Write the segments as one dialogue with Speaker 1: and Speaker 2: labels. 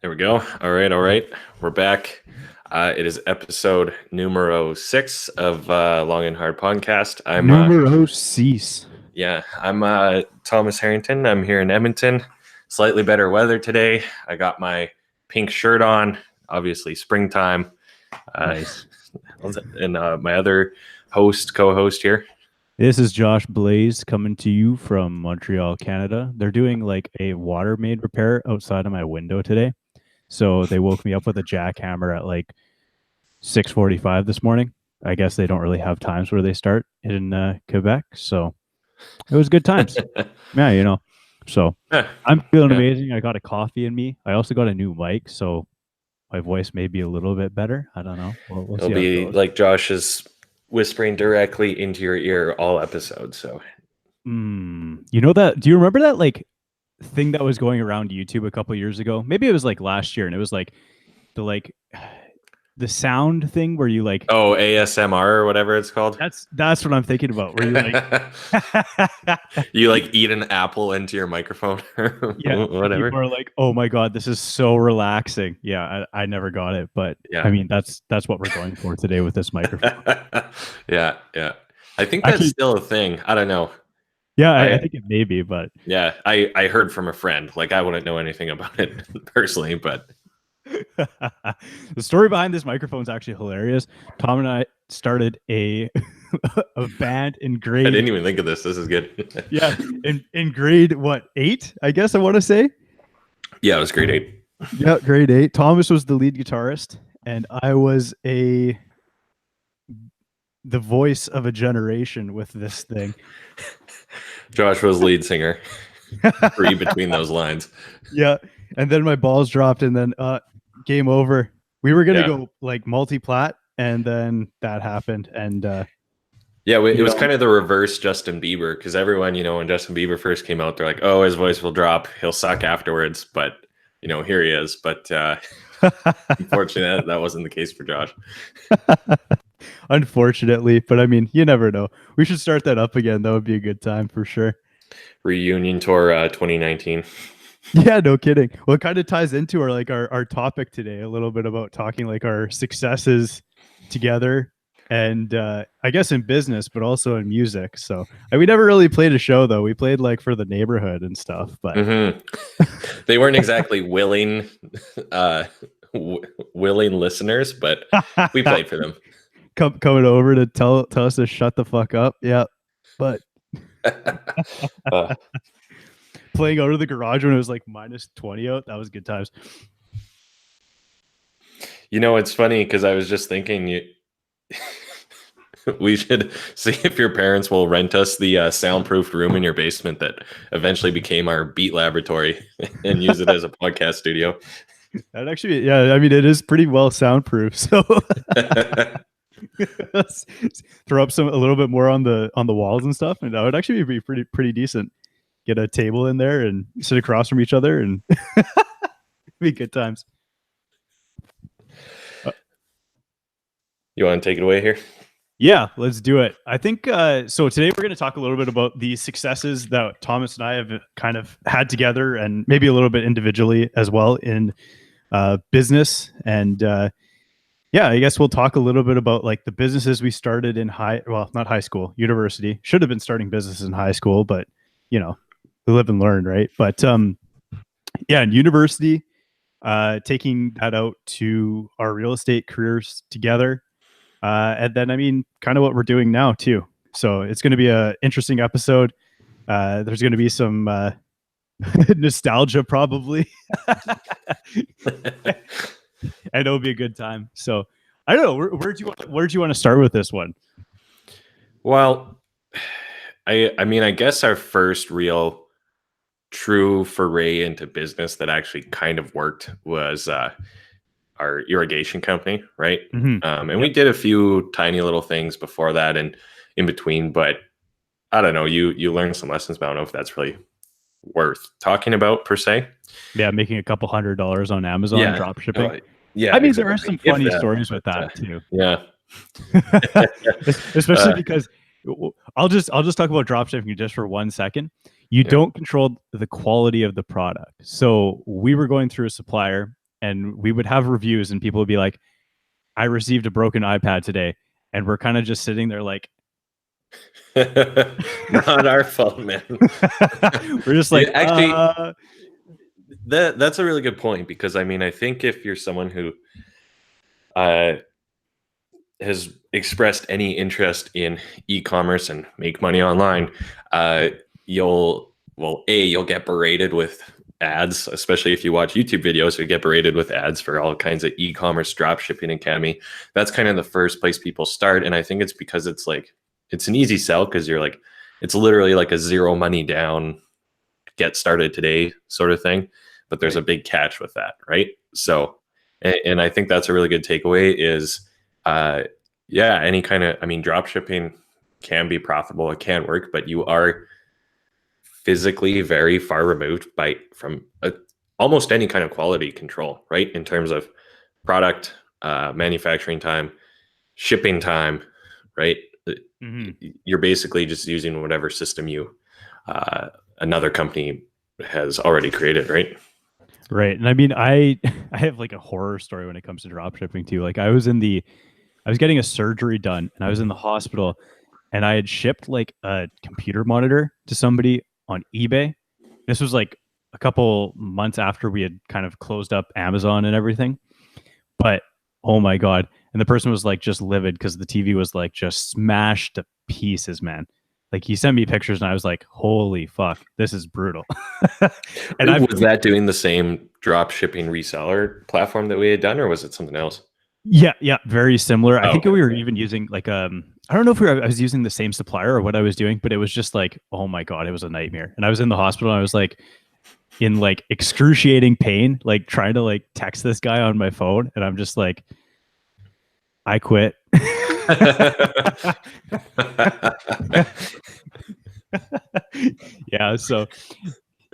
Speaker 1: There we go. All right. We're back. It is episode numero 6 of Long and Hard Podcast.
Speaker 2: Numero 6.
Speaker 1: I'm Thomas Harrington. I'm here in Edmonton. Slightly better weather today. I got my pink shirt on. Obviously, springtime.
Speaker 2: Nice.
Speaker 1: And my other co-host here.
Speaker 2: This is Josh Blaze coming to you from Montreal, Canada. They're doing like a water main repair outside of my window today. So they woke me up with a jackhammer at like 6:45 this morning. I guess they don't really have times where they start in Quebec. So it was good times. Yeah. So I'm feeling amazing. I got a coffee in me. I also got a new mic. So my voice may be a little bit better. I don't know. We'll
Speaker 1: It'll be like Josh is whispering directly into your ear all episodes. So,
Speaker 2: you know that? Do you remember that like thing that was going around YouTube a couple years ago? Maybe it was like last year, and it was like the sound thing where you like
Speaker 1: ASMR or whatever it's called.
Speaker 2: That's what I'm thinking about. Where you like
Speaker 1: you like eat an apple into your microphone, whatever.
Speaker 2: People are like, "Oh my god, this is so relaxing." Yeah, I never got it, but yeah. I mean that's what we're going for today with this microphone.
Speaker 1: Yeah. I think that's still a thing. I don't know.
Speaker 2: Yeah, I think it may be, but
Speaker 1: yeah, I heard from a friend. Like I wouldn't know anything about it personally, but.
Speaker 2: The story behind this microphone is actually hilarious. Tom and I started a band in grade.
Speaker 1: I didn't even think of this. This is good.
Speaker 2: Yeah, in grade 8? I guess I want to say.
Speaker 1: Yeah, it was grade 8.
Speaker 2: Yeah, grade 8. Thomas was the lead guitarist, and I was the voice of a generation with this thing.
Speaker 1: Josh was lead singer. Read between those lines.
Speaker 2: Yeah, and then my balls dropped, and then game over. We were gonna go like multi-plat, and then that happened, and
Speaker 1: it was kind of the reverse Justin Bieber, because everyone, when Justin Bieber first came out, they're like, oh, his voice will drop, he'll suck afterwards, but here he is. But unfortunately that wasn't the case for Josh.
Speaker 2: Unfortunately, but I mean, you never know. We should start that up again. That would be a good time for sure.
Speaker 1: Reunion tour 2019.
Speaker 2: Yeah, no kidding. Well, it kind of ties into our topic today, a little bit about talking like our successes together, and I guess in business, but also in music. So we never really played a show though. We played like for the neighborhood and stuff, but
Speaker 1: they weren't exactly willing listeners, but we played for them.
Speaker 2: Coming over to tell us to shut the fuck up. Yeah, but. Playing out of the garage when it was like -20 out. That was good times.
Speaker 1: It's funny because I was just thinking we should see if your parents will rent us the soundproofed room in your basement that eventually became our beat laboratory and use it as a podcast studio.
Speaker 2: That actually, yeah, I mean, it is pretty well soundproof. So throw up a little bit more on the walls and stuff, and that would actually be pretty decent. Get a table in there and sit across from each other, and be good times.
Speaker 1: You want to take it away here?
Speaker 2: Yeah, let's do it. I think so. Today we're going to talk a little bit about the successes that Thomas and I have kind of had together, and maybe a little bit individually as well in business. And I guess we'll talk a little bit about like the businesses we started in not high school, university. Should have been starting businesses in high school, but we live and learn, right? But in university, taking that out to our real estate careers together, and then I mean, kind of what we're doing now too. So it's going to be an interesting episode. There's going to be some nostalgia probably, and it'll be a good time. So I don't know, where'd you want to start with this one?
Speaker 1: Well, I mean, I guess our first real true foray into business that actually kind of worked was our irrigation company, right? And we did a few tiny little things before that and in between, but I don't know, you learned some lessons, but I don't know if that's really worth talking about per se.
Speaker 2: Yeah, making a couple $100 on Amazon drop shipping.
Speaker 1: Yeah,
Speaker 2: I mean, there are some funny stories with that too.
Speaker 1: Yeah.
Speaker 2: Especially because I'll just talk about dropshipping just for 1 second. You don't control the quality of the product. So we were going through a supplier and we would have reviews, and people would be like, I received a broken iPad today. And we're kind of just sitting there like,
Speaker 1: Not our fault, man.
Speaker 2: we're just
Speaker 1: Yeah,
Speaker 2: like,
Speaker 1: actually, that's a really good point, because I mean, I think if you're someone who uh, has expressed any interest in e-commerce and make money online, uh, you'll get berated with ads, especially if you watch YouTube videos. You get berated with ads for all kinds of e-commerce dropshipping academy. That's kind of the first place people start, and I think it's because it's an easy sell, because you're like, it's literally like a zero money down, get started today sort of thing. But there's
Speaker 2: right.
Speaker 1: a big catch with that, right? So, and I think that's a really good takeaway is, uh, yeah, any kind of, I mean, drop shipping can be profitable, it can work, but you are physically very far removed from almost any kind of quality control, right? In terms of product, manufacturing time, shipping time, right?
Speaker 2: Mm-hmm.
Speaker 1: You're basically just using whatever system uh, another company has already created, right?
Speaker 2: Right. And I mean, I I have like a horror story when it comes to drop shipping too. Like I was getting a surgery done and I was in the hospital and I had shipped like a computer monitor to somebody on eBay. This was like a couple months after we had kind of closed up Amazon and everything. But oh my God. And the person was like just livid because the TV was like just smashed to pieces, man. Like he sent me pictures and I was like, holy fuck, this is brutal. And I've
Speaker 1: Was that doing the same drop shipping reseller platform that we had done, or was it something else?
Speaker 2: Yeah, yeah, very similar. I
Speaker 1: Oh,
Speaker 2: think
Speaker 1: okay.
Speaker 2: we were even using like I don't know if I was using the same supplier or what I was doing, but it was just like, oh my God, it was a nightmare. And I was in the hospital and I was like in like excruciating pain, like trying to like text this guy on my phone, and I'm just like, I quit. Yeah, so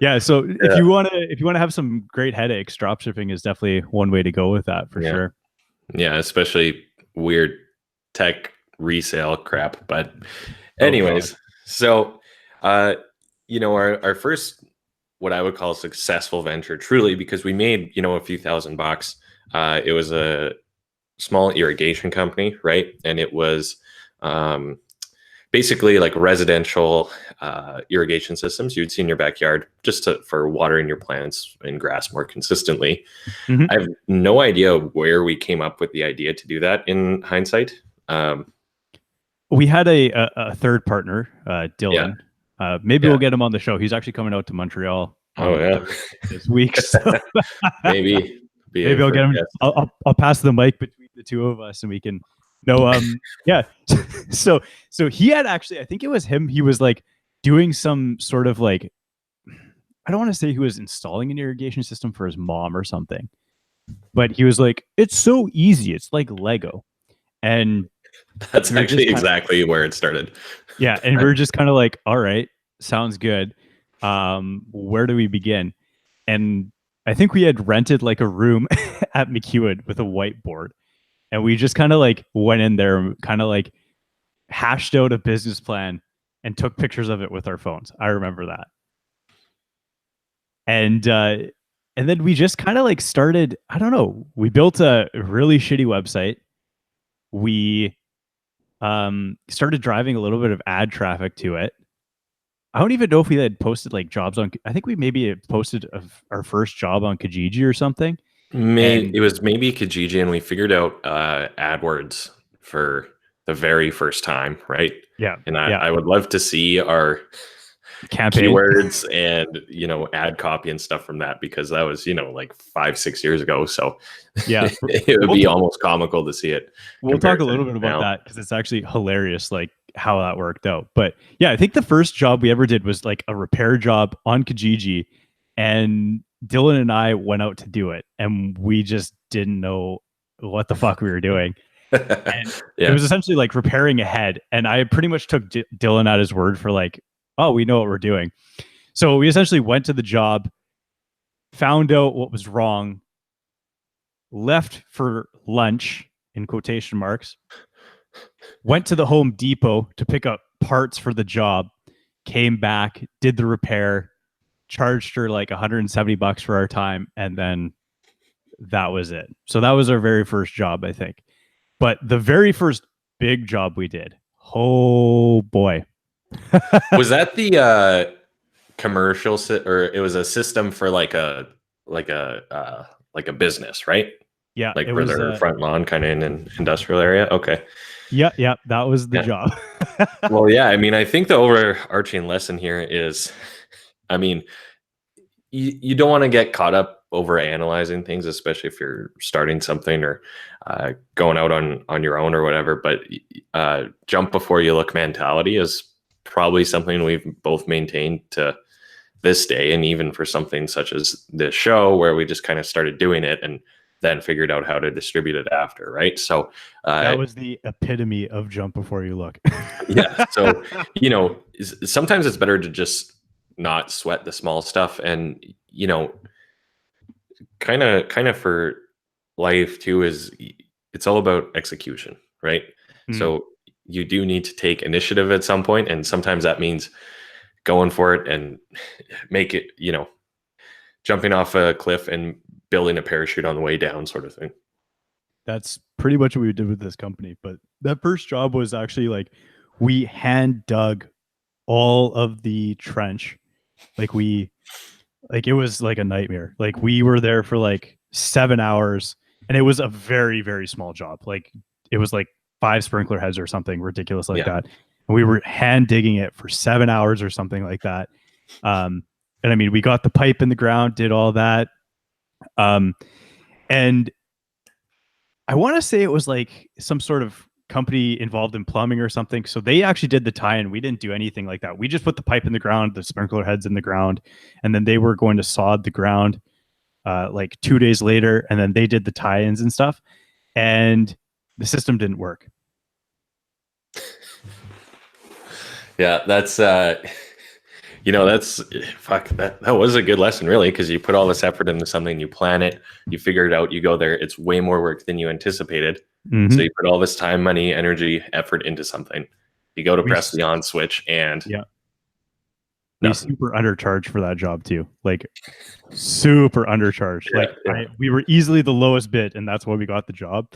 Speaker 2: yeah, so
Speaker 1: Yeah,
Speaker 2: if you want to have some great headaches, drop shipping is definitely one way to go with that for
Speaker 1: yeah,
Speaker 2: sure.
Speaker 1: yeah. Especially weird tech resale crap. But,
Speaker 2: Oh God.
Speaker 1: anyways, so uh, our first, what I would call, successful venture, truly, because we made a few $1,000. It was a small irrigation company, right? And it was um, basically like residential irrigation systems you'd see in your backyard, just for watering your plants and grass more consistently.
Speaker 2: Mhm.
Speaker 1: I have no idea where we came up with the idea to do that in hindsight.
Speaker 2: We had a third partner,
Speaker 1: Yeah,
Speaker 2: Dylan. Maybe
Speaker 1: yeah.
Speaker 2: we'll get him on the show. He's actually coming out to Montreal
Speaker 1: Oh,
Speaker 2: on
Speaker 1: yeah.
Speaker 2: Thursday this week, so
Speaker 1: Maybe be a
Speaker 2: maybe I'll get
Speaker 1: first
Speaker 2: him.
Speaker 1: guest.
Speaker 2: I'll pass the mic between the two of us, and we can. No, yeah. So he had actually, I think it was him. He was like doing some sort of like, I don't want to say he was installing an irrigation system for his mom or something, but he was like, it's so easy. It's like Lego, and
Speaker 1: That's
Speaker 2: we were
Speaker 1: actually
Speaker 2: just kind of
Speaker 1: exactly where it started.
Speaker 2: yeah, and we are just kind of like, all right, sounds good. Where do we begin? And I think we had rented like a room at McEwen with a whiteboard, and we just kind of like went in there, kind of like hashed out a business plan and took pictures of it with our phones. I remember that. And then we just kind of like started, I don't know, we built a really shitty website. We started driving a little bit of ad traffic to it. I don't even know if we had posted like jobs on. I think we maybe had posted our first job on Kijiji or something.
Speaker 1: Maybe
Speaker 2: And
Speaker 1: it was maybe Kijiji, and we figured out AdWords for the very first time, right?
Speaker 2: yeah,
Speaker 1: And
Speaker 2: yeah,
Speaker 1: I would love to see our
Speaker 2: campaign.
Speaker 1: keywords and ad copy and stuff from that, because that was like 5-6 years ago. So
Speaker 2: Yeah,
Speaker 1: it would
Speaker 2: we'll
Speaker 1: be
Speaker 2: t-
Speaker 1: almost comical to see it
Speaker 2: we'll talk
Speaker 1: compared
Speaker 2: a
Speaker 1: to
Speaker 2: little bit about
Speaker 1: now.
Speaker 2: that because it's actually hilarious, like how that worked out. But yeah, I think the first job we ever did was like a repair job on Kijiji, and Dylan and I went out to do it, and we just didn't know what the fuck we were doing. And it
Speaker 1: Yeah.
Speaker 2: was essentially like repairing a head, and I pretty much took Dylan at his word for like, oh, we know what we're doing. So we essentially went to the job, found out what was wrong, left for lunch in quotation marks, went to the Home Depot to pick up parts for the job, came back, did the repair, charged her like $170 for our time, and then that was it. So that was our very first job, I think. But the very first big job we did, oh boy.
Speaker 1: Was that the commercial or it was a system for like a like a business, right?
Speaker 2: Yeah,
Speaker 1: Like
Speaker 2: it
Speaker 1: for
Speaker 2: was
Speaker 1: their front lawn kind of in an industrial area. Okay.
Speaker 2: yeah, that was the
Speaker 1: Yeah.
Speaker 2: job.
Speaker 1: Well, yeah, I mean, I think the overarching lesson here is, I mean, you don't want to get caught up over analyzing things, especially if you're starting something or going out on your own or whatever. But jump before you look mentality is probably something we've both maintained to this day, and even for something such as this show, where we just kind of started doing it and then figured out how to distribute it after, right? So
Speaker 2: That was the epitome of jump before you look.
Speaker 1: yeah, so you know, sometimes it's better to just not sweat the small stuff, and you know, kind of for life too is it's all about execution, right?
Speaker 2: Mm,
Speaker 1: So you do need to take initiative at some point, and sometimes that means going for it and make it, you know, jumping off a cliff and building a parachute on the way down, sort of thing.
Speaker 2: that's pretty much what we did with this company. But that first job was actually like we hand dug all of the trench. Like it was like a nightmare. Like we were there for like 7 hours, and it was a very, very small job. Like it was like 5 sprinkler heads or something ridiculous like
Speaker 1: Yeah.
Speaker 2: that. And we were hand digging it for 7 hours or something like that. And I mean, we got the pipe in the ground, did all that. And I want to say it was like some sort of company involved in plumbing or something. So they actually did the tie-in. We didn't do anything like that. We just put the pipe in the ground, the sprinkler heads in the ground, and then they were going to sod the ground like 2 days later, and then they did the tie-ins and stuff. And the system didn't work.
Speaker 1: Yeah, that's you know, that's fuck that was a good lesson, really, because you put all this effort into something, you plan it, you figure it out, you go there, it's way more work than you anticipated.
Speaker 2: Mm-hmm.
Speaker 1: So you put all this time, money, energy, effort into something. You go to
Speaker 2: We
Speaker 1: press the on switch and
Speaker 2: Yeah. We
Speaker 1: nothing.
Speaker 2: super undercharged for that job too. Like super undercharged.
Speaker 1: Yeah,
Speaker 2: Like
Speaker 1: yeah.
Speaker 2: we were easily the lowest bid, and that's why we got the job.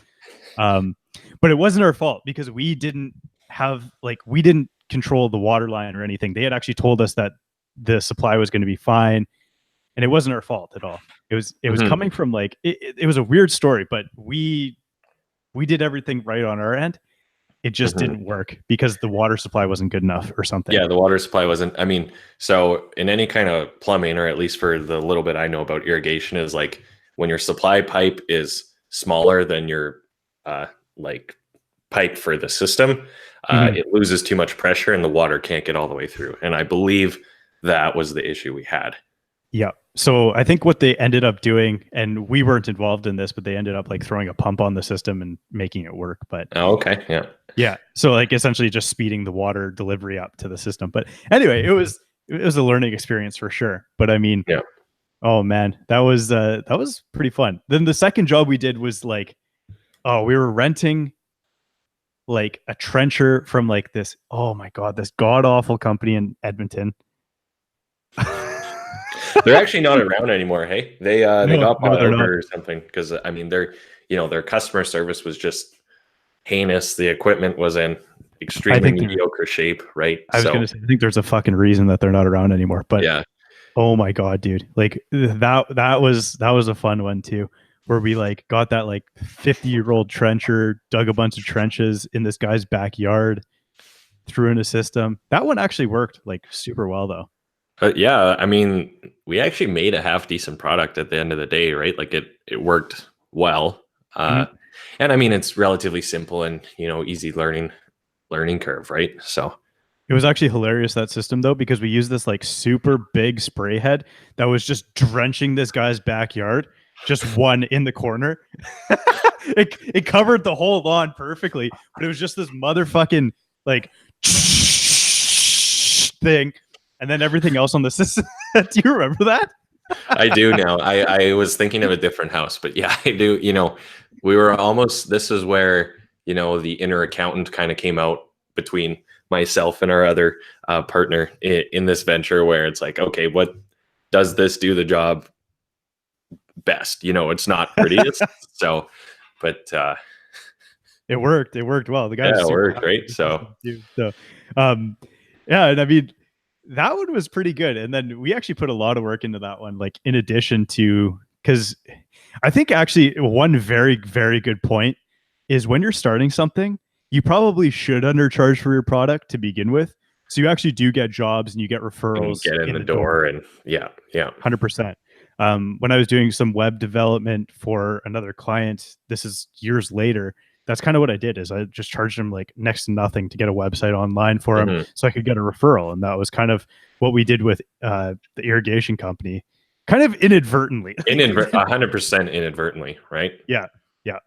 Speaker 2: But it wasn't our fault because we didn't control the water line or anything. They had actually told us that the supply was going to be fine, and it wasn't our fault at all. It was
Speaker 1: Mhm.
Speaker 2: coming from like it was a weird story, but we did everything right on our end. It just
Speaker 1: Mhm.
Speaker 2: didn't work because the water supply wasn't good enough or something.
Speaker 1: Yeah, the water supply wasn't. I mean, so in any kind of plumbing, or at least for the little bit I know about irrigation, is like when your supply pipe is smaller than your like pipe for the system,
Speaker 2: Mhm.
Speaker 1: it loses too much pressure and the water can't get all the way through. And I believe that was the issue we had.
Speaker 2: Yeah. So I think what they ended up doing, and we weren't involved in this, but they ended up like throwing a pump on the system and making it work. But
Speaker 1: Oh, okay, yeah,
Speaker 2: yeah, so like essentially just speeding the water delivery up to the system. But anyway, it was a learning experience for sure. But I mean,
Speaker 1: yeah.
Speaker 2: oh man, that was pretty fun. Then the second job we did was like, oh, we were renting like a trencher from like this, oh my god, this god awful company in Edmonton.
Speaker 1: They're actually not around anymore. Hey, they
Speaker 2: No,
Speaker 1: got
Speaker 2: no,
Speaker 1: bought
Speaker 2: they're
Speaker 1: out
Speaker 2: not.
Speaker 1: or something, because I mean their their customer service was just heinous. The equipment was in
Speaker 2: I
Speaker 1: extremely
Speaker 2: think they're
Speaker 1: mediocre shape, right?
Speaker 2: I was
Speaker 1: So
Speaker 2: gonna say I think there's a fucking reason that they're not around anymore. But
Speaker 1: yeah,
Speaker 2: oh my god, dude. Like that was a fun one too. Where we like got that like 50-year-old trencher, dug a bunch of trenches in this guy's backyard, threw in a system. That one actually worked like super well though.
Speaker 1: but yeah, I mean, we actually made a half decent product at the end of the day, right? Like it worked well,
Speaker 2: Mhm.
Speaker 1: and I mean it's relatively simple and easy learning curve, right? So
Speaker 2: It was actually hilarious that system though, because we used this like super big spray head that was just drenching this guy's backyard, just one in the corner. it covered the whole lawn perfectly, but it was just this motherfucking like thing, and then everything else on the system. Do you remember that?
Speaker 1: I do now. I was thinking of a different house, but yeah, I do. We were almost. This is where the inner accountant kind of came out between myself and our other partner in this venture, where it's like, okay, what does this do the job best. It's not prettiest. So, but
Speaker 2: It worked. It worked well. The guy
Speaker 1: yeah,
Speaker 2: was
Speaker 1: it
Speaker 2: super
Speaker 1: worked,
Speaker 2: happy
Speaker 1: right?
Speaker 2: with this
Speaker 1: So,
Speaker 2: one too. So, um, yeah, and I mean, that one was pretty good. And then we actually put a lot of work into that one, like in addition to, because I think actually one very, very good point is when you're starting something, you probably should undercharge for your product to begin with. So you actually do get jobs and you get
Speaker 1: and
Speaker 2: referrals
Speaker 1: get in
Speaker 2: in
Speaker 1: the
Speaker 2: the door.
Speaker 1: door, and yeah, yeah.
Speaker 2: 100%. When I was doing some web development for another client, this is years later. That's kind of what I did is I just charged him like next to nothing to get a website online for him
Speaker 1: Hmm.
Speaker 2: so I could get a referral. And that was kind of what we did with the irrigation company, kind of inadvertently. Like we didn't,
Speaker 1: 100% inadvertently, right?
Speaker 2: yeah, yeah.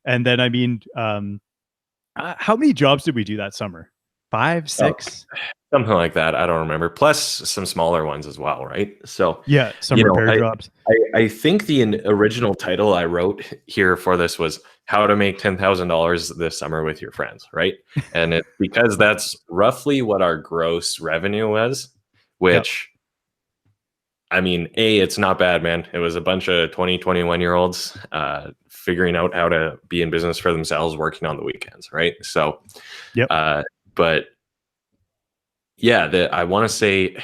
Speaker 2: And then, I mean, how many jobs did we do that summer? Five,
Speaker 1: Oh,
Speaker 2: six?
Speaker 1: something like that. I don't remember. Plus some smaller ones as well, right? So,
Speaker 2: Yeah, some repair
Speaker 1: I
Speaker 2: jobs.
Speaker 1: I think the original title I wrote here for this was "How to Make $10,000 This Summer with Your Friends," right? And it's because that's roughly what our gross revenue was,
Speaker 2: Yep.
Speaker 1: which I mean, it's not bad, man. It was a bunch of 20, 21-year-olds figuring out how to be in business for themselves, working on the weekends, right? So,
Speaker 2: Yep.
Speaker 1: but yeah, I want to say,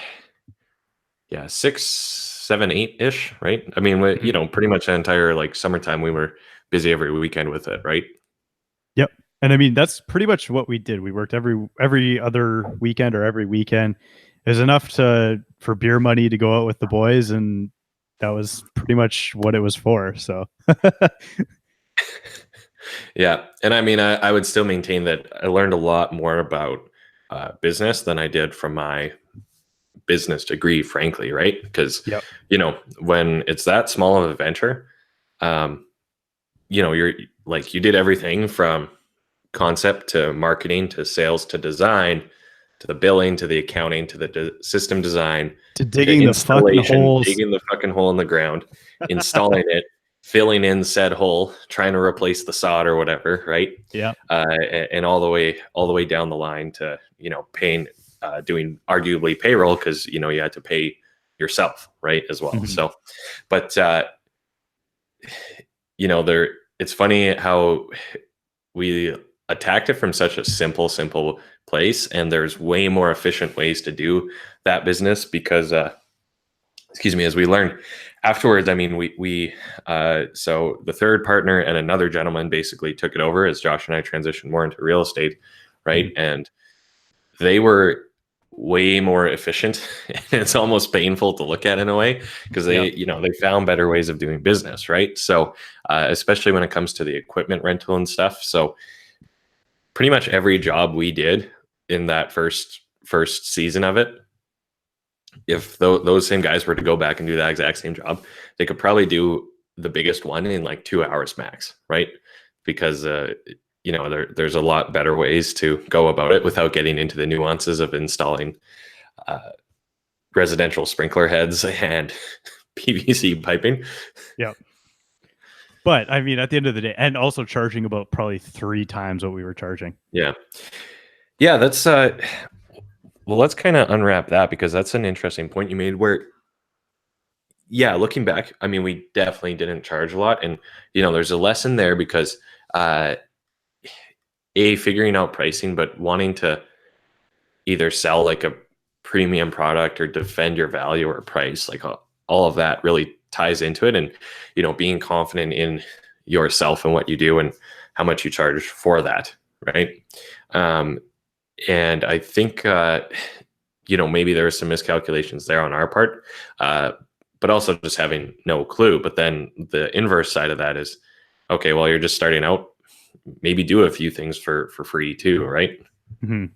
Speaker 1: yeah, 6, 7, 8-ish, right? I mean,
Speaker 2: Mhm.
Speaker 1: pretty much the entire like summertime, we were busy every weekend with it, right?
Speaker 2: Yep. And I mean, that's pretty much what we did. We worked every other weekend or every weekend. It was enough for beer money to go out with the boys, and that was pretty much what it was for. So
Speaker 1: Yeah, and I mean, I would still maintain that I learned a lot more about business than I did from my business degree, frankly, right? Because
Speaker 2: yep.
Speaker 1: when it's that small of a venture, um, you're like you did everything from concept to marketing to sales to design to the billing to the accounting to the system design
Speaker 2: To
Speaker 1: to
Speaker 2: digging the fucking
Speaker 1: installation,
Speaker 2: holes.
Speaker 1: digging the fucking hole in the ground, installing it, filling in said hole, trying to replace the sod or whatever, right?
Speaker 2: Yeah.
Speaker 1: And all the way down the line to paying, doing arguably payroll because you had to pay yourself, right, as well.
Speaker 2: Mhm.
Speaker 1: So, but there it's funny how we attacked it from such a simple place, and there's way more efficient ways to do that business because excuse me, as we learned afterwards. I mean, we so the third partner and another gentleman basically took it over as Josh and I transitioned more into real estate, right?
Speaker 2: Mhm.
Speaker 1: And they were way more efficient. It's almost painful to look at in a way because
Speaker 2: Yeah.
Speaker 1: they found better ways of doing business, right? So especially when it comes to the equipment rental and stuff. So pretty much every job we did in that first season of it, if those same guys were to go back and do that exact same job, they could probably do the biggest one in like 2 hours max, right? Because there's a lot better ways to go about it without getting into the nuances of installing uh, residential sprinkler heads and PVC piping.
Speaker 2: Yeah. But I mean, at the end of the day, and also charging about probably 3 times what we were charging.
Speaker 1: Yeah, yeah, that's well, let's kind of unwrap that because that's an interesting point you made. Where, yeah, looking back, I mean, we definitely didn't charge a lot, and there's a lesson there because uh, figuring out pricing, but wanting to either sell like a premium product or defend your value or price, like all of that really ties into it, and being confident in yourself and what you do and how much you charge for that, right? Um, and I think maybe there were some miscalculations there on our part, but also just having no clue. But then the inverse side of that is, okay, well, you're just starting out, maybe do a few things for free too, right?
Speaker 2: Mhm.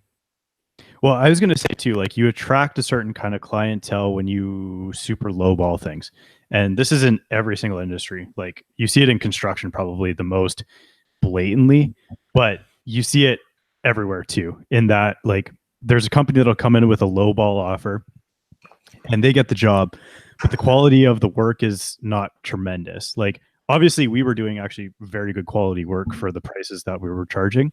Speaker 2: Well, I was going to say too, like you attract a certain kind of clientele when you super lowball things. And this is in every single industry. Like you see it in construction probably the most blatantly, but you see it everywhere too. In that, like, there's a company that'll come in with a lowball offer and they get the job, but the quality of the work is not tremendous. Like, obviously, we were doing actually very good quality work for the prices that we were charging,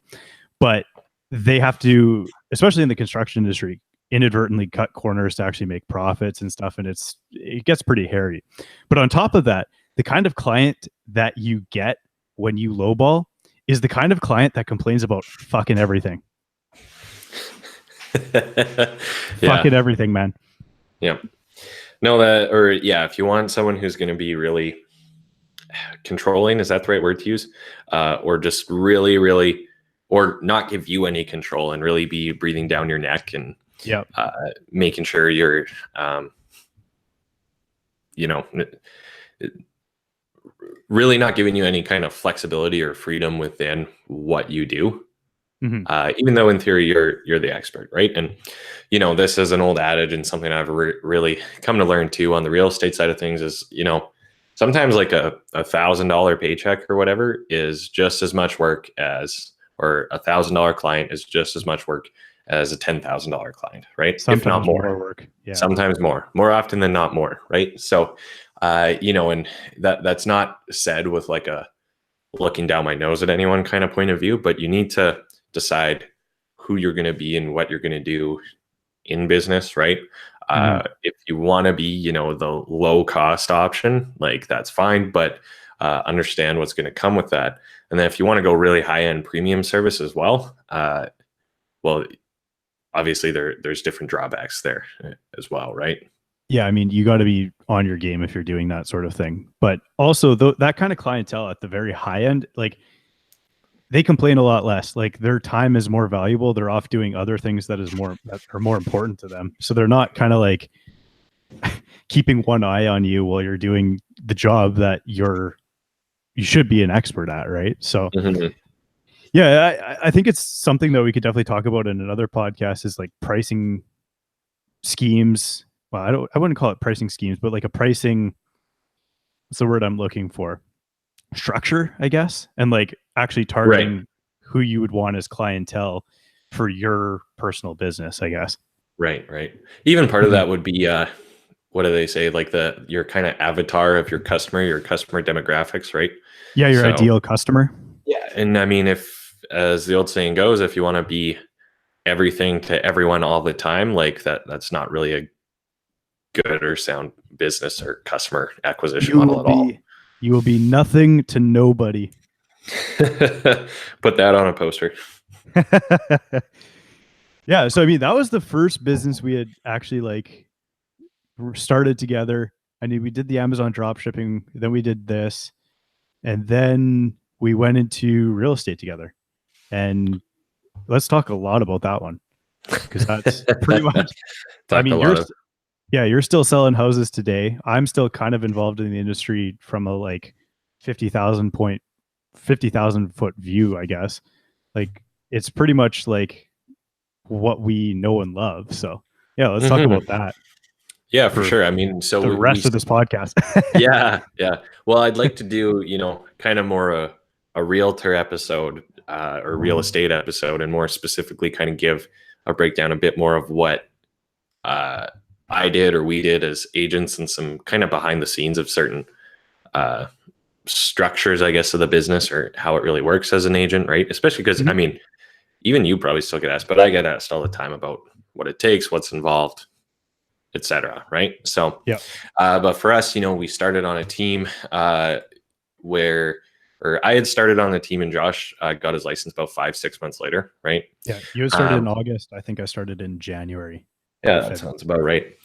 Speaker 2: but they have to, especially in the construction industry, inadvertently cut corners to actually make profits and stuff, and it gets pretty hairy. But on top of that, the kind of client that you get when you lowball is the kind of client that complains about fucking everything. Fucking everything, man.
Speaker 1: Yeah. No, that, or yeah, if you want someone who's going to be really controlling, is that the right word to use? Or just really, really, or not give you any control and really be breathing down your neck and
Speaker 2: Yeah.
Speaker 1: making sure you're, really not giving you any kind of flexibility or freedom within what you do. Even though in theory you're the expert, right? And this is an old adage and something I've really come to learn too on the real estate side of things is sometimes like a $1,000 paycheck or whatever is just as much work as, or $1,000 client is just as much work as a $10,000 client, right?
Speaker 2: Sometimes
Speaker 1: if not more
Speaker 2: work. Yeah.
Speaker 1: Sometimes more often than not more, right? So and that's not said with like a looking down my nose at anyone kind of point of view, but you need to decide who you're going to be and what you're going to do in business, right? If you want to be, the low cost option, like that's fine, but understand what's going to come with that. And then if you want to go really high end premium service as well, well, obviously there's different drawbacks there as well, right?
Speaker 2: Yeah, I mean, you got to be on your game if you're doing that sort of thing. But also, that kind of clientele at the very high end, like they complain a lot less. Like their time is more valuable. They're off doing other things that are more important to them. So they're not kind of like keeping one eye on you while you're doing the job that you should be an expert at, right? So yeah, I think it's something that we could definitely talk about in another podcast is like pricing schemes. Well, I wouldn't call it pricing schemes, but like a pricing, what's the word I'm looking for? Structure, I guess. And like actually targeting who you would want as clientele for your personal business, I guess.
Speaker 1: Right. Even part of that would be what do they say? Like your kind of avatar of your customer demographics, right?
Speaker 2: Yeah, your ideal customer.
Speaker 1: Yeah. And I mean, if, as the old saying goes, if you want to be everything to everyone all the time, like that's not really a good or sound business or customer acquisition model at all.
Speaker 2: You will be nothing to nobody.
Speaker 1: Put that on a poster.
Speaker 2: Yeah. So, I mean, that was the first business we had actually like started together. I mean, we did the Amazon drop shipping, then we did this, and then we went into real estate together. And let's talk a lot about that one because that's pretty much. I mean, you're still selling houses today. I'm still kind of involved in the industry from a like 50,000 foot view, I guess. Like it's pretty much like what we know and love. So yeah, let's talk about that.
Speaker 1: Yeah, for sure. I mean, so
Speaker 2: the rest of this podcast.
Speaker 1: Yeah. Well, I'd like to do, kind of more a realtor episode or real estate episode, and more specifically kind of give a breakdown a bit more of what I did or we did as agents and some kind of behind the scenes of certain structures, I guess, of the business or how it really works as an agent, right? Especially because, I mean, even you probably still get asked, but I get asked all the time about what it takes, what's involved, etc. Right? So,
Speaker 2: yeah.
Speaker 1: But for us, we started on a team or I had started on the team and Josh got his license about 5-6 months later, right?
Speaker 2: Yeah, you had started in August. I think I started in January.
Speaker 1: Yeah, that sounds about right.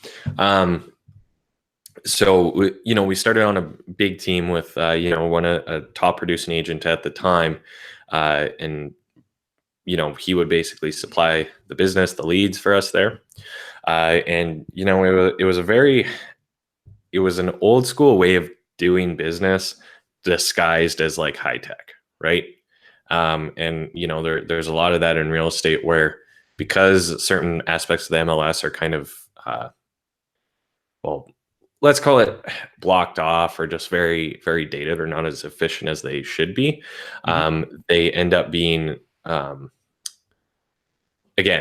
Speaker 1: So, we started on a big team with, a top producing agent at the time. And, he would basically supply the business, the leads for us there. And, it was an old school way of doing business disguised as like high tech, right? And, there's a lot of that in real estate where, because certain aspects of the MLS are kind of, let's call it blocked off or just very, very dated or not as efficient as they should be. They end up being, again,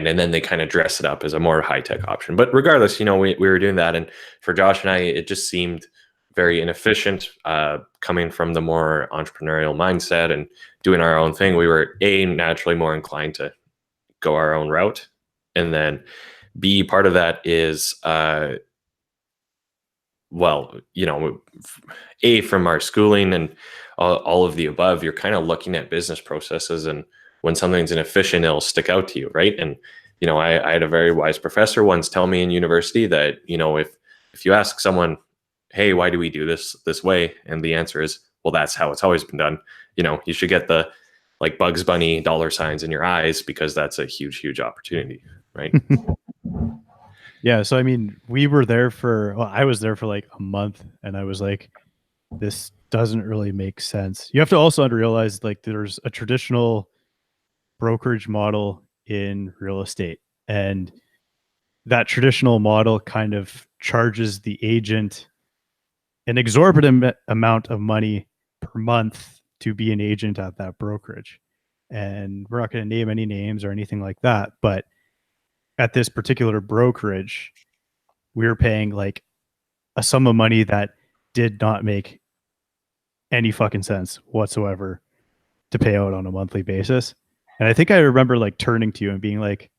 Speaker 1: and then they kind of dress it up as a more high-tech option. But regardless, we were doing that. And for Josh and I, it just seemed very inefficient coming from the more entrepreneurial mindset and doing our own thing. We were naturally more inclined to go our own route. And then B, part of that is well, from our schooling and all of the above, you're kind of looking at business processes, and when something's inefficient, it'll stick out to you, right? And I had a very wise professor once tell me in university that if you ask someone, hey, why do we do this way, and the answer is, well, that's how it's always been done, you should get the like Bugs Bunny dollar signs in your eyes, because that's a huge opportunity, right?
Speaker 2: Yeah. So, I mean, I was there for like a month, and I was like, this doesn't really make sense. You have to also realize, like, there's a traditional brokerage model in real estate, and that traditional model kind of charges the agent an exorbitant amount of money per month to be an agent at that brokerage. And we're not going to name any names or anything like that, but at this particular brokerage, we were paying like a sum of money that did not make any fucking sense whatsoever to pay out on a monthly basis. And I think I remember like turning to you and being like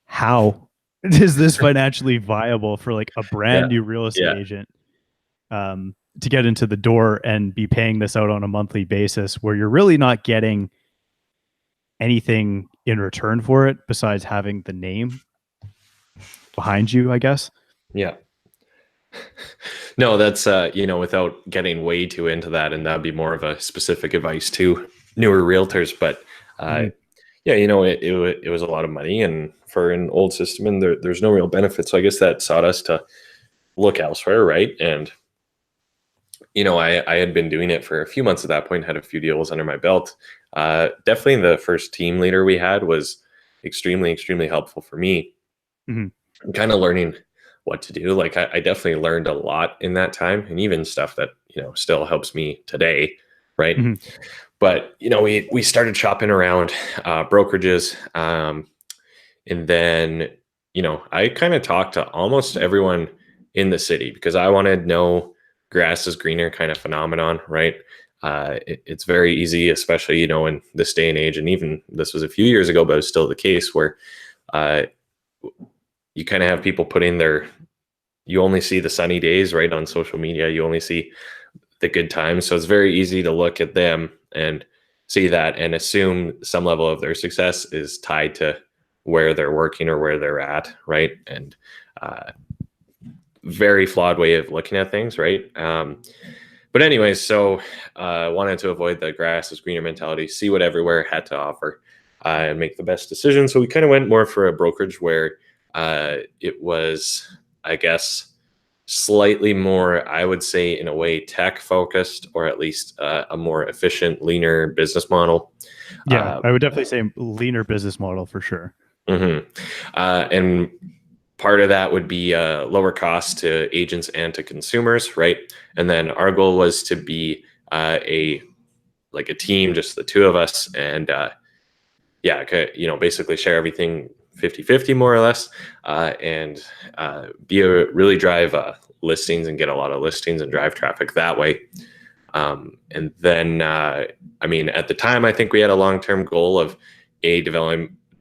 Speaker 2: how is this financially viable for like a brand new real estate agent to get into the door and be paying this out on a monthly basis, where you're really not getting anything in return for it besides having the name behind you, I guess.
Speaker 1: Yeah. No, that's without getting way too into that, and that'd be more of a specific advice to newer realtors. But it was a lot of money, and for an old system, and there's no real benefit. So I guess that sought us to look elsewhere, right? And I had been doing it for a few months at that point, had a few deals under my belt. Definitely the first team leader we had was extremely helpful for me. Mm-hmm. Kind of learning what to do. Like I definitely learned a lot in that time, and even stuff that still helps me today, right? Mm-hmm. But we started shopping around brokerages, and then I kind of talked to almost everyone in the city, because I wanted no grass is greener kind of phenomenon, right? It's very easy, especially in this day and age, and even this was a few years ago, but it's still the case, where you kind of have people you only see the sunny days, right? On social media, you only see the good times. So it's very easy to look at them and see that and assume some level of their success is tied to where they're working or where they're at, right? And very flawed way of looking at things, right? But anyways, so wanted to avoid the grass is greener mentality, see what everywhere had to offer, and make the best decision. So we kind of went more for a brokerage where it was, I guess, slightly more, I would say, in a way, tech focused, or at least a more efficient, leaner business model.
Speaker 2: Yeah, I would definitely say leaner business model for sure.
Speaker 1: Mm-hmm. And part of that would be lower costs to agents and to consumers, right? And then our goal was to be a team, just the two of us, and basically share everything 50-50 more or less, and really drive listings and get a lot of listings and drive traffic that way. And then, at the time, I think we had a long-term goal of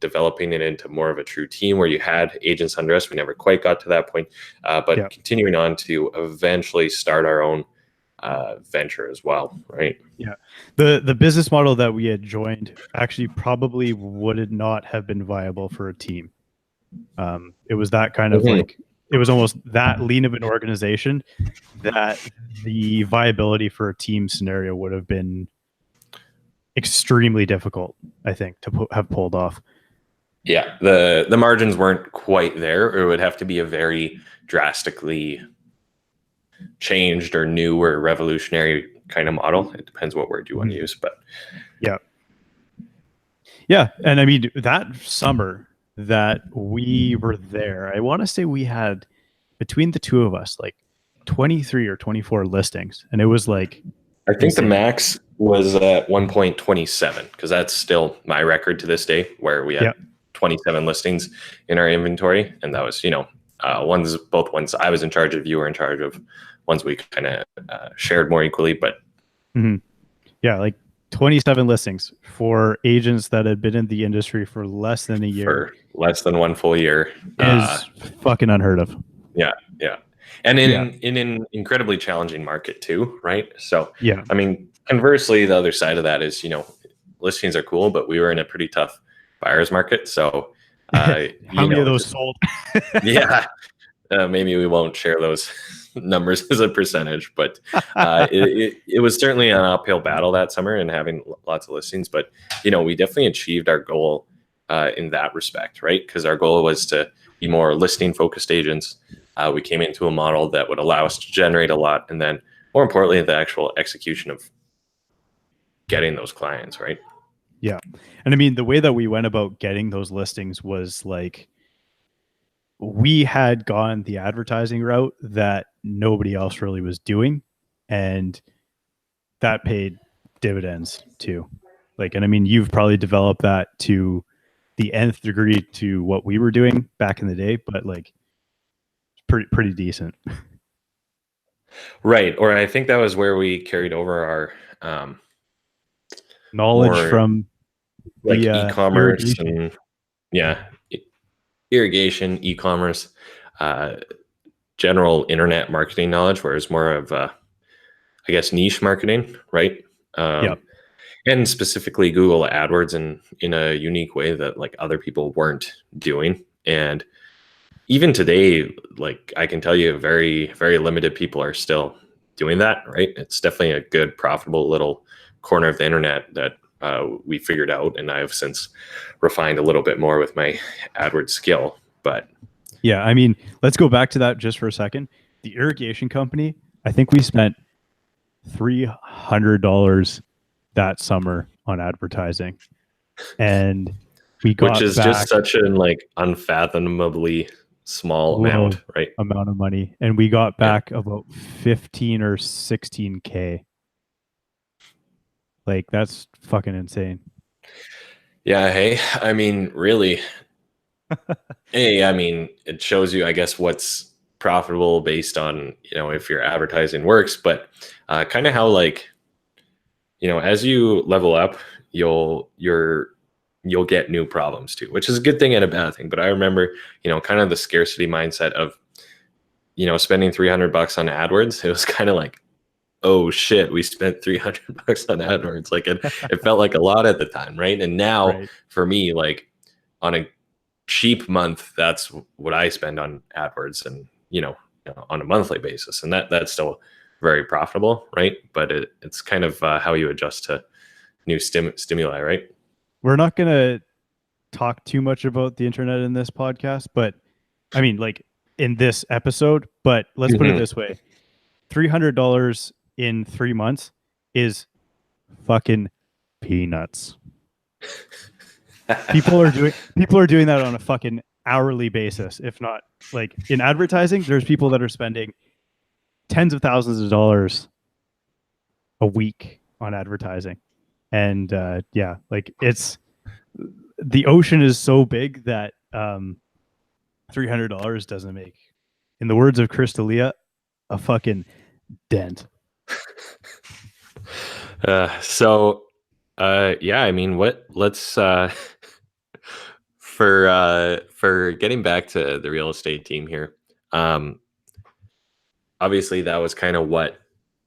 Speaker 1: developing it into more of a true team where you had agents under us. We never quite got to that point, but continuing on to eventually start our own venture as well, right?
Speaker 2: Yeah. The business model that we had joined actually probably would not have been viable for a team. It was that kind of like, it was almost that lean of an organization that the viability for a team scenario would have been extremely difficult, I think, to have pulled off.
Speaker 1: Yeah, the margins weren't quite there, or it would have to be a very drastically changed or new or revolutionary kind of model. It depends what word you want to use, but
Speaker 2: yeah. And I mean, that summer that we were there, I want to say we had, between the two of us, like 23 or 24 listings, and it was like,
Speaker 1: I think insane. The max was at 1.27, because that's still my record to this day, where we had 27 listings in our inventory, and that was both ones I was in charge of, you were in charge of, ones we kind of shared more equally, but
Speaker 2: like 27 listings for agents that had been in the industry for less than a year.
Speaker 1: For less than one full year.
Speaker 2: Is fucking unheard of.
Speaker 1: Yeah, yeah. And
Speaker 2: Yeah.
Speaker 1: in an incredibly challenging market too, right? So,
Speaker 2: Yeah.
Speaker 1: I mean, conversely, the other side of that is, listings are cool, but we were in a pretty tough buyer's market. So,
Speaker 2: How many of those sold?
Speaker 1: yeah, maybe we won't share those numbers as a percentage, but it was certainly an uphill battle that summer and having lots of listings. But we definitely achieved our goal in that respect, right? Because our goal was to be more listing focused agents. We came into a model that would allow us to generate a lot, and then more importantly, the actual execution of getting those clients, right?
Speaker 2: Yeah. And I mean, the way that we went about getting those listings was like we had gone the advertising route that nobody else really was doing. And that paid dividends too. Like, and I mean, you've probably developed that to the nth degree to what we were doing back in the day, but like pretty decent.
Speaker 1: Right. Or I think that was where we carried over our
Speaker 2: Knowledge
Speaker 1: more
Speaker 2: from
Speaker 1: like
Speaker 2: the
Speaker 1: e-commerce
Speaker 2: irrigation.
Speaker 1: and yeah, irrigation, e-commerce, uh, general internet marketing knowledge, where it's more of, I guess, niche marketing, right?
Speaker 2: Yep.
Speaker 1: And specifically Google AdWords in a unique way that like other people weren't doing. And even today, like I can tell you, very, very limited people are still doing that, right? It's definitely a good, profitable little corner of the internet that we figured out. And I've since refined a little bit more with my AdWords skill. But
Speaker 2: Yeah. I mean, let's go back to that just for a second. The irrigation company, I think we spent $300 that summer on advertising. And we
Speaker 1: which
Speaker 2: got
Speaker 1: is just
Speaker 2: back
Speaker 1: such an like unfathomably small
Speaker 2: low
Speaker 1: amount, right?
Speaker 2: amount of money. And we got
Speaker 1: Yeah.
Speaker 2: back about 15 or 16K. Like that's fucking insane.
Speaker 1: Yeah. Hey, I mean, really, hey, I mean, it shows you, I guess, what's profitable based on, if your advertising works, but kind of how like, as you level up, you'll get new problems too, which is a good thing and a bad thing. But I remember, kind of the scarcity mindset of, spending $300 on AdWords. It was kind of like, oh shit, we spent $300 on AdWords. Like it felt like a lot at the time, right? And now
Speaker 2: Right.
Speaker 1: for me, like on a cheap month, that's what I spend on AdWords, and on a monthly basis, and that's still very profitable, right? But it's kind of how you adjust to new stimuli, right?
Speaker 2: We're not going to talk too much about the internet in this podcast, but I mean, like in this episode, but let's put it
Speaker 1: Mhm.
Speaker 2: this way $300 in 3 months is fucking peanuts. People are doing that on a fucking hourly basis, if not like in advertising. There's people that are spending tens of thousands of dollars a week on advertising, and yeah, like it's the ocean is so big that $300 doesn't make, in the words of Crystalia, a fucking dent.
Speaker 1: Yeah, I mean, let's for getting back to the real estate team here. Obviously that was kind of what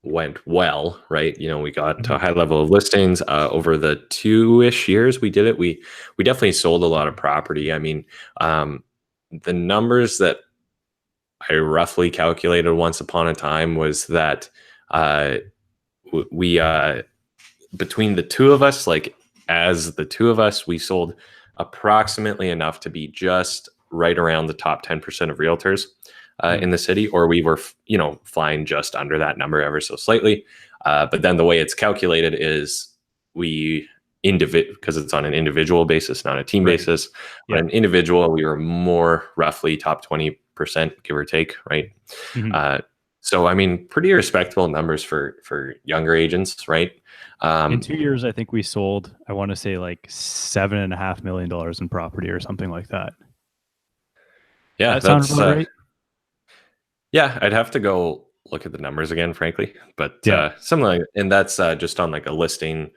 Speaker 1: went well, right? We got to a
Speaker 2: Mhm.
Speaker 1: high level of listings over the 2-ish years we did it. We definitely sold a lot of property. I mean, the numbers that I roughly calculated once upon a time was that uh, we between the two of us, like as the two of us, we sold approximately enough to be just right around the top 10% of realtors
Speaker 2: Mhm.
Speaker 1: in the city, or we were, flying just under that number ever so slightly. But then the way it's calculated is we because it's on an individual basis, not a team
Speaker 2: Right.
Speaker 1: basis. On
Speaker 2: Yeah.
Speaker 1: an individual, we were more roughly top 20%, give or take, right?
Speaker 2: Mhm.
Speaker 1: Uh, so I mean, pretty respectable numbers for younger agents, right?
Speaker 2: In
Speaker 1: Um,
Speaker 2: 2 years, I think we sold, I want to say like $7.5 million in property or something like that.
Speaker 1: yeah,
Speaker 2: That sound
Speaker 1: that's
Speaker 2: about right?
Speaker 1: yeah. I'd have to go look at the numbers again, frankly, but
Speaker 2: Yeah.
Speaker 1: something like, and that's just on like a listing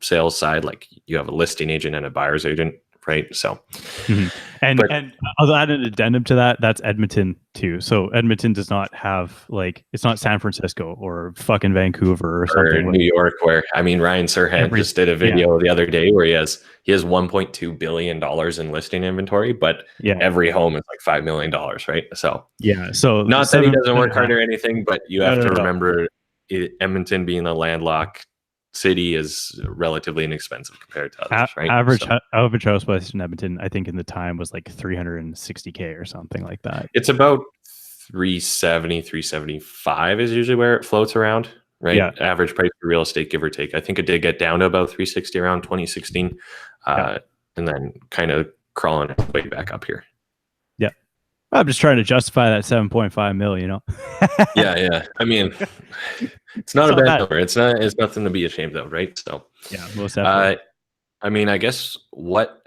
Speaker 1: sales side. Like you have a listing agent and a buyer's agent, right? So
Speaker 2: Mhm. And
Speaker 1: But
Speaker 2: I'll add an addendum to that. That's Edmonton too. So Edmonton does not have like it's not San Francisco or fucking Vancouver or
Speaker 1: or
Speaker 2: something. Like
Speaker 1: New York, where I mean, Ryan Serhant
Speaker 2: every
Speaker 1: just did a
Speaker 2: yeah
Speaker 1: video the other day where he has $1.2 billion in listing inventory, but
Speaker 2: yeah
Speaker 1: every home is like $5 million, right? So
Speaker 2: yeah. So
Speaker 1: not that he
Speaker 2: seven
Speaker 1: doesn't
Speaker 2: and
Speaker 1: work
Speaker 2: a half.
Speaker 1: hard or anything, but you
Speaker 2: No
Speaker 1: have
Speaker 2: no
Speaker 1: to
Speaker 2: no.
Speaker 1: remember Edmonton being a landlocked city is relatively inexpensive compared to others, right? So
Speaker 2: Average house price in Edmonton, I think in the time was like 360K or something like that.
Speaker 1: it's about 370, 375 is usually where it floats around,
Speaker 2: Yeah
Speaker 1: right? Average price for real estate, give or take. I think it did get down to about 360 around 2016,
Speaker 2: yeah
Speaker 1: and then kind of crawling its way back up here.
Speaker 2: yeah. I'm just trying to justify that 7.5 mil. You know,
Speaker 1: Yeah, yeah. I mean, it's
Speaker 2: it's
Speaker 1: not a
Speaker 2: not
Speaker 1: bad
Speaker 2: bad.
Speaker 1: number. It's nothing to be ashamed of, right? So,
Speaker 2: Yeah, most definitely.
Speaker 1: uh, I mean, I guess what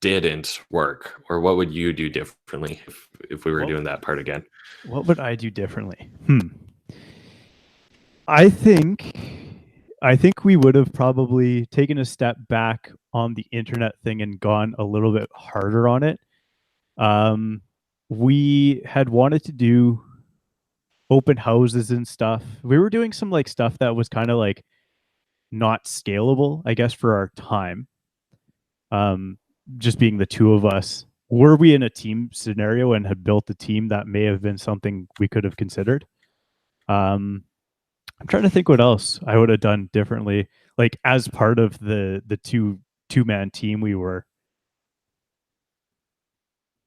Speaker 1: didn't work, or what would you do differently if we were
Speaker 2: What
Speaker 1: doing that part again?
Speaker 2: what would I do differently? I think I think we would have probably taken a step back on the internet thing and gone a little bit harder on it. Um, we had wanted to do open houses and stuff. We were doing some like stuff that was kind of like not scalable, I guess, for our time. Um, just being the two of us. Were we in a team scenario and had built a team, that may have been something we could have considered. Um, I'm trying to think what else I would have done differently. Like as part of the two-man team we were.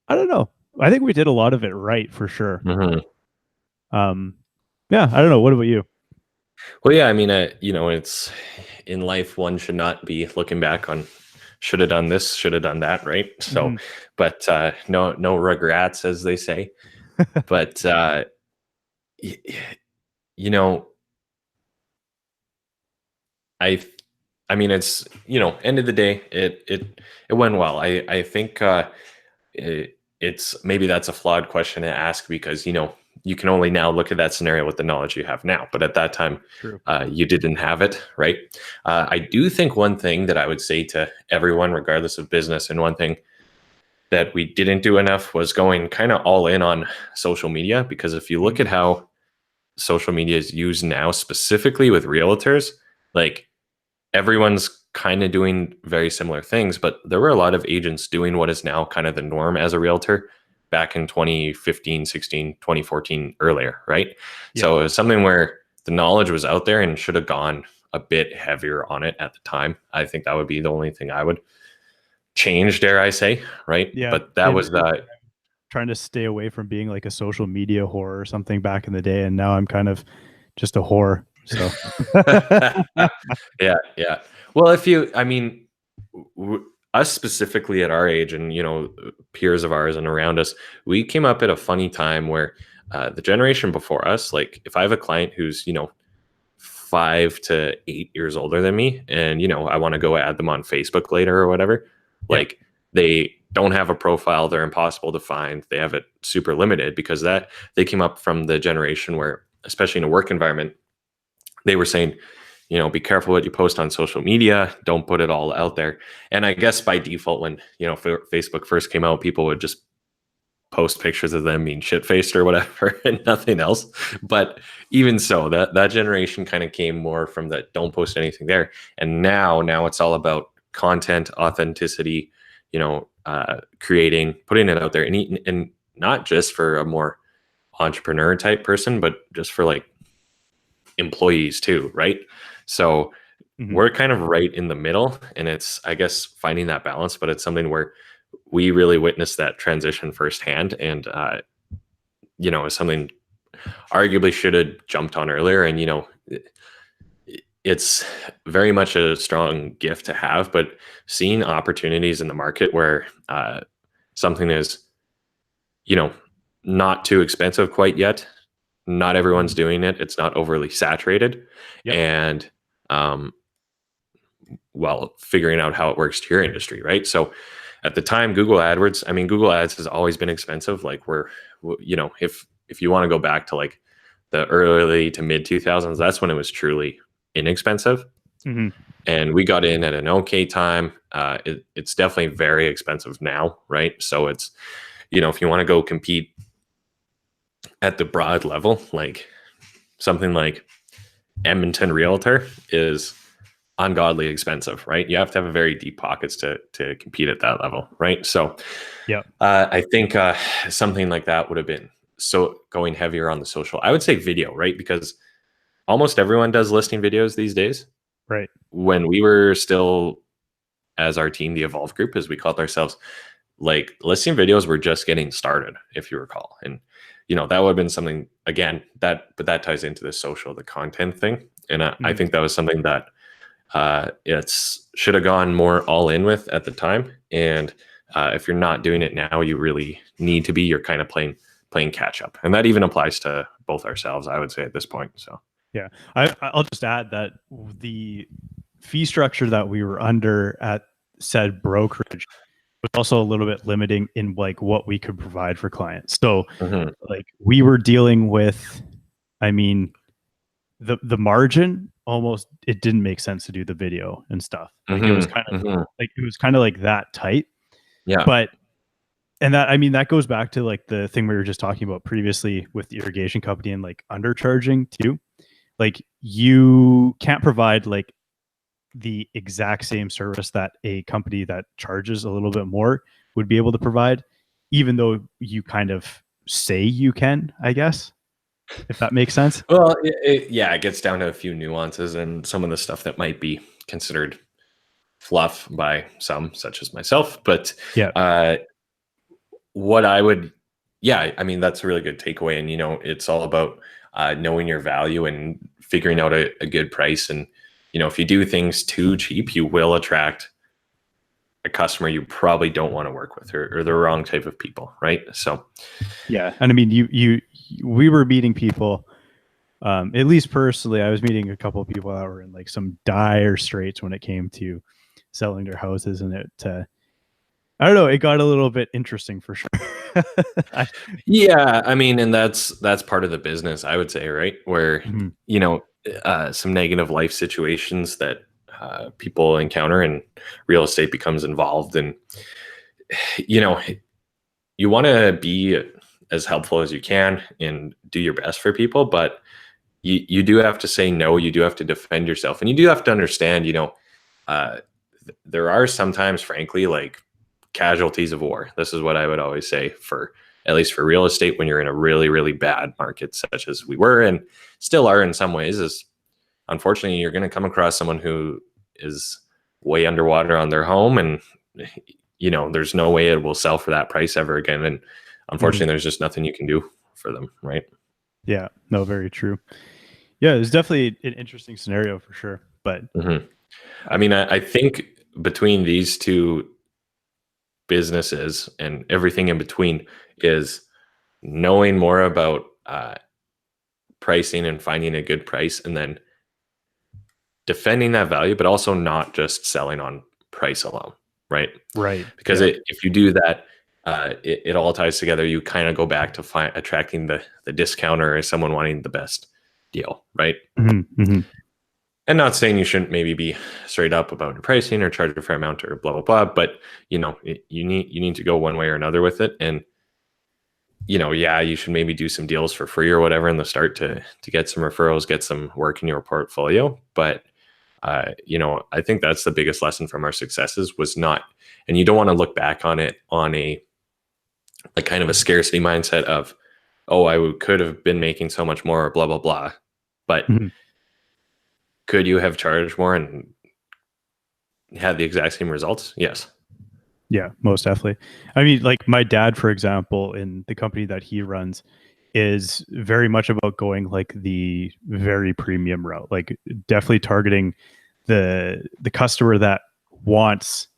Speaker 2: I don't know. I think we did a lot of it right for sure.
Speaker 1: Mm-hmm.
Speaker 2: Um, yeah, I don't know. What about you?
Speaker 1: Well, yeah, I mean, it's in life, one should not be looking back on should have done this, should have done that, right? So,
Speaker 2: Mm-hmm.
Speaker 1: but no regrets, as they say. But y- you know, I, I mean, it's end of the day, it went well. I think it's maybe that's a flawed question to ask because you can only now look at that scenario with the knowledge you have now, but at that time
Speaker 2: True.
Speaker 1: you didn't have it, right? I do think one thing that I would say to everyone regardless of business, and one thing that we didn't do enough, was going kind of all in on social media, because if you look
Speaker 2: Mm-hmm.
Speaker 1: at how social media is used now, specifically with realtors, like everyone's kind of doing very similar things, but there were a lot of agents doing what is now kind of the norm as a realtor back in 2015, 16, 2014, earlier, right?
Speaker 2: Yeah.
Speaker 1: So it was something where the knowledge was out there and should have gone a bit heavier on it at the time. I think that would be the only thing I would change, dare I say, right?
Speaker 2: Yeah.
Speaker 1: But that was the
Speaker 2: Trying to stay away from being like a social media whore or something back in the day, and now I'm kind of just a whore. So
Speaker 1: yeah, yeah. Well, I mean, us specifically at our age, and peers of ours and around us, we came up at a funny time where the generation before us, like if I have a client who's 5 to 8 years older than me, and I want to go add them on Facebook later or whatever,
Speaker 2: yeah,
Speaker 1: like they don't have a profile, they're impossible to find, they have it super limited, because that they came up from the generation where, especially in a work environment, they were saying, be careful what you post on social media. Don't put it all out there. And I guess by default, when, Facebook first came out, people would just post pictures of them being shit faced or whatever and nothing else. But even so, that generation kind of came more from the don't post anything there. And now it's all about content, authenticity, creating, putting it out there, and not just for a more entrepreneur type person, but just for like employees too, right? So
Speaker 2: mm-hmm.
Speaker 1: we're kind of right in the middle, and it's, I guess, finding that balance, but it's something where we really witnessed that transition firsthand, and it's something arguably should have jumped on earlier. And it's very much a strong gift to have, but seeing opportunities in the market where something is you know not too expensive quite yet, not everyone's doing it, it's not overly saturated,
Speaker 2: Yep.
Speaker 1: and um, well, figuring out how it works to your industry, right? So at the time, Google Ads has always been expensive. Like if you want to go back to like the early to mid 2000s, that's when it was truly inexpensive.
Speaker 2: Mhm.
Speaker 1: And we got in at an okay time. It's definitely very expensive now, right? So it's, if you want to go compete at the broad level, like something like Edmonton Realtor is ungodly expensive, right? You have to have a very deep pockets to compete at that level, right? So
Speaker 2: Yep.
Speaker 1: I think something like that would have been so going heavier on the social. I would say video, right? Because almost everyone does listing videos these days.
Speaker 2: Right.
Speaker 1: When we were still, as our team, the Evolve Group, as we called ourselves, like listing videos were just getting started, if you recall. And that would have been something, again, but that ties into the social, the content thing. And I
Speaker 2: Mhm.
Speaker 1: think that was something that it's should have gone more all in with at the time. And if you're not doing it now, you really need to be. You're kind of playing catch up, and that even applies to both ourselves, I would say, at this point. So
Speaker 2: Yeah. I'll just add that the fee structure that we were under at said brokerage was also a little bit limiting in like what we could provide for clients. So
Speaker 1: mhm,
Speaker 2: like we were dealing with, I mean, the margin almost, it didn't make sense to do the video and stuff. Like it was
Speaker 1: mhm,
Speaker 2: kind of
Speaker 1: mhm.
Speaker 2: like that tight.
Speaker 1: Yeah.
Speaker 2: But and that, I mean, that goes back to like the thing we were just talking about previously with the irrigation company and like undercharging too. Like you can't provide like the exact same service that a company that charges a little bit more would be able to provide, even though you kind of say you can, I guess, if that makes sense.
Speaker 1: Well, yeah, it gets down to a few nuances and some of the stuff that might be considered fluff by some, such as myself. But
Speaker 2: Yeah.
Speaker 1: uh, what I would, yeah, I mean, that's a really good takeaway. And, it's all about knowing your value and figuring out a good price. And, if you do things too cheap, you will attract a customer you probably don't want to work with, or the wrong type of people, right? So,
Speaker 2: Yeah. And I mean, we were meeting people, at least personally, I was meeting a couple of people that were in like some dire straits when it came to selling their houses, and I don't know, it got a little bit interesting for sure. I,
Speaker 1: yeah, I mean, and that's part of the business, I would say, right? Where,
Speaker 2: Mhm.
Speaker 1: you know, some negative life situations that people encounter and real estate becomes involved. And, you know, you want to be as helpful as you can and do your best for people, but you do have to say no. You do have to defend yourself, and you do have to understand, uh, there are sometimes, frankly, like casualties of war. This is what I would always say, for at least for real estate, when you're in a really, really bad market, such as we were and still are in some ways, is unfortunately you're going to come across someone who is way underwater on their home, and there's no way it will sell for that price ever again. And
Speaker 2: Mhm.
Speaker 1: unfortunately, there's just nothing you can do for them, right?
Speaker 2: Yeah, no, very true. Yeah, it's definitely an interesting scenario for sure. But
Speaker 1: Hmm. I
Speaker 2: I,
Speaker 1: mean, I think between these two businesses and everything in between is knowing more about pricing and finding a good price, and then defending that value, but also not just selling on price alone, right?
Speaker 2: right.
Speaker 1: Because
Speaker 2: Yeah.
Speaker 1: if you do that, it all ties together. You kind of go back to attracting the discounter or someone wanting the best deal, right?
Speaker 2: Hmm. Hmm.
Speaker 1: And not saying you shouldn't maybe be straight up about your pricing or charge a fair amount or blah blah blah, but you need to go one way or another with it. And yeah, you should maybe do some deals for free or whatever in the start to get some referrals, get some work in your portfolio. But I think that's the biggest lesson from our successes was not, and you don't want to look back on it on a like kind of a scarcity mindset of, oh, could have been making so much more, or blah blah blah. But
Speaker 2: Hmm.
Speaker 1: could you have charged more and had the exact same results? Yes.
Speaker 2: Yeah, most definitely. I mean, like my dad, for example, in the company that he runs, is very much about going like the very premium route, like definitely targeting the customer that wants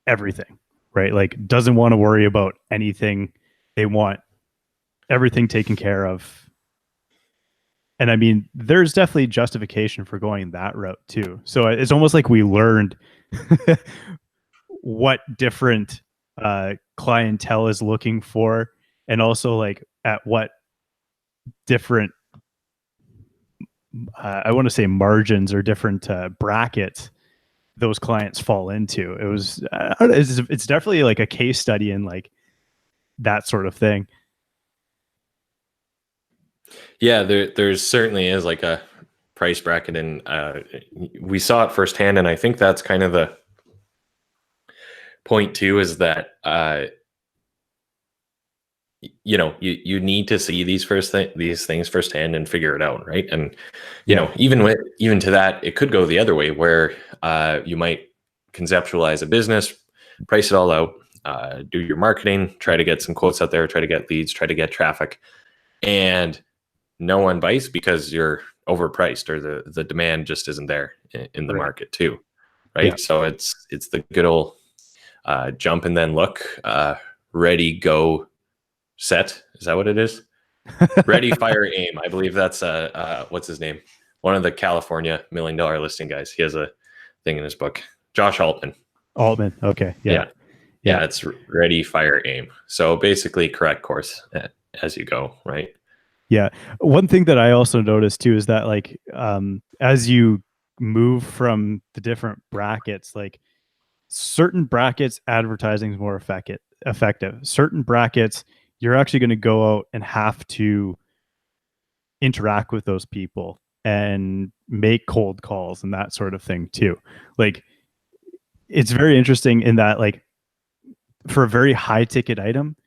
Speaker 2: everything, right? Like doesn't want to worry about anything. They want everything taken care of. And I mean, there's definitely justification for going that route too. So it's almost like we learned what different clientele is looking for, and also like at what different I want to say margins or different brackets those clients fall into. It was it's definitely like a case study in like that sort of thing.
Speaker 1: Yeah, there's certainly is like a price bracket, and we saw it firsthand. And I think that's kind of the point too, is that you need to see these things firsthand and figure it out, right? And even to that, it could go the other way, where you might conceptualize a business, price it all out, do your marketing, try to get some quotes out there, try to get leads, try to get traffic, and no one bites because you're overpriced, or the demand just isn't there in the
Speaker 2: Right.
Speaker 1: market too,
Speaker 2: Yeah.
Speaker 1: right? So it's the good old jump and then look, ready, go, set. Is that what it is? Ready, fire, aim. I believe that's what's his name? One of the California $1 million listing guys. He has a thing in his book. Josh Altman.
Speaker 2: Altman. Okay.
Speaker 1: Yeah.
Speaker 2: Yeah.
Speaker 1: It's ready, fire, aim. So basically, correct course as you go, right?
Speaker 2: Yeah. One thing that I also noticed too is that like as you move from the different brackets, like certain brackets advertising is more effective. Certain brackets you're actually going to go out and have to interact with those people and make cold calls and that sort of thing too. Like it's very interesting in that like for a very high ticket item,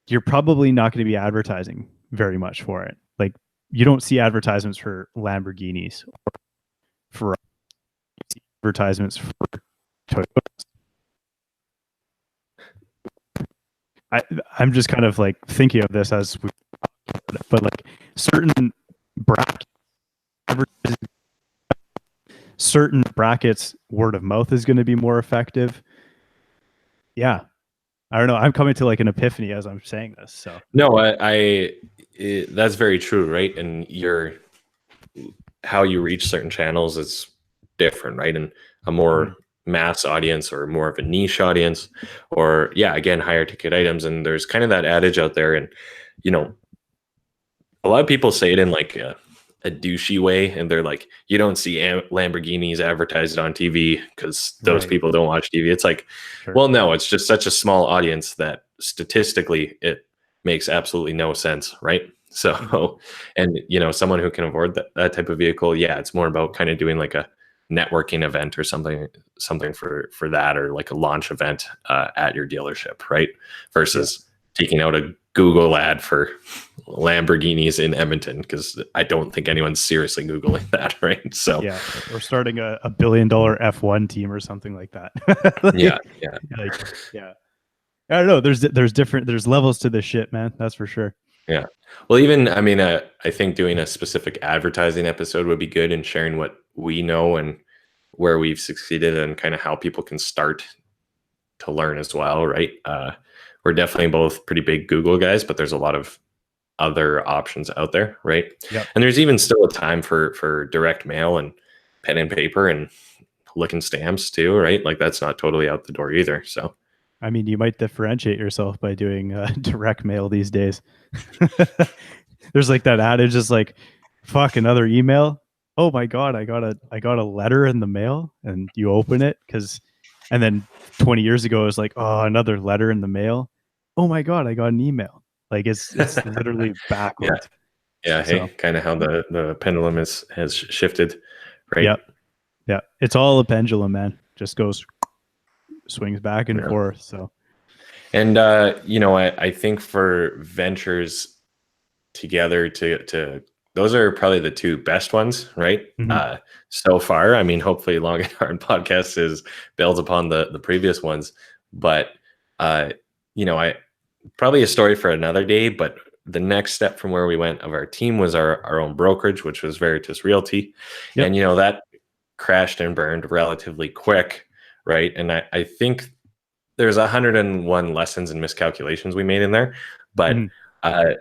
Speaker 2: you're probably not going to be advertising very much for it. Like you don't see advertisements for Lamborghinis or for advertisements for Toyotas. I'm just kind of like thinking of this as we, but like certain brackets, certain brackets, word of mouth is going to be more effective. Yeah, I don't know. I'm coming to like an epiphany as I'm saying this. So
Speaker 1: no, that's very true, right? And how you reach certain channels is different, right? And a more mass audience, or more of a niche audience, or again, higher ticket items. And there's kind of that adage out there, and a lot of people say it in like a douchey way, and they're like, you don't see Lamborghinis advertised on TV because those people don't watch TV. It's like, well, no, it's just such a small audience that statistically it makes absolutely no sense, right? So, and someone who can afford that type of vehicle, it's more about kind of doing like a networking event or something for that, or like a launch event at your dealership, right? Versus taking out a Google ad for Lamborghinis in Edmonton, because I don't think anyone's seriously Googling that, right? So
Speaker 2: we're starting a $1 billion F1 team or something like that. I don't know. There's levels to this shit, man. That's for sure.
Speaker 1: Yeah. Well, even, I mean, I think doing a specific advertising episode would be good, and sharing what we know and where we've succeeded, and kind of how people can start to learn as well, right? We're definitely both pretty big Google guys, but there's a lot of other options out there, right?
Speaker 2: Yep.
Speaker 1: And there's even still a time for direct mail and pen and paper and licking stamps too, right? Like that's not totally out the door either. So
Speaker 2: I mean, you might differentiate yourself by doing direct mail these days. There's like that adage is like, fuck, another email. Oh my God, I got a letter in the mail, and you open it and then 20 years ago it was like, oh, another letter in the mail. Oh my God, I got an email. Like it's literally backwards.
Speaker 1: Yeah. Hey, kind of how the pendulum has shifted, right?
Speaker 2: Yeah. It's all a pendulum, man. Just swings back and forth. So,
Speaker 1: and I think for ventures together to those are probably the two best ones, right? So far, I mean, hopefully Long and Hard podcast builds upon the previous ones, but I probably a story for another day. But the next step from where we went of our team was our own brokerage, which was Veritas Realty. And that crashed and burned relatively quick, right? And I think there's 101 lessons and miscalculations we made in there, but I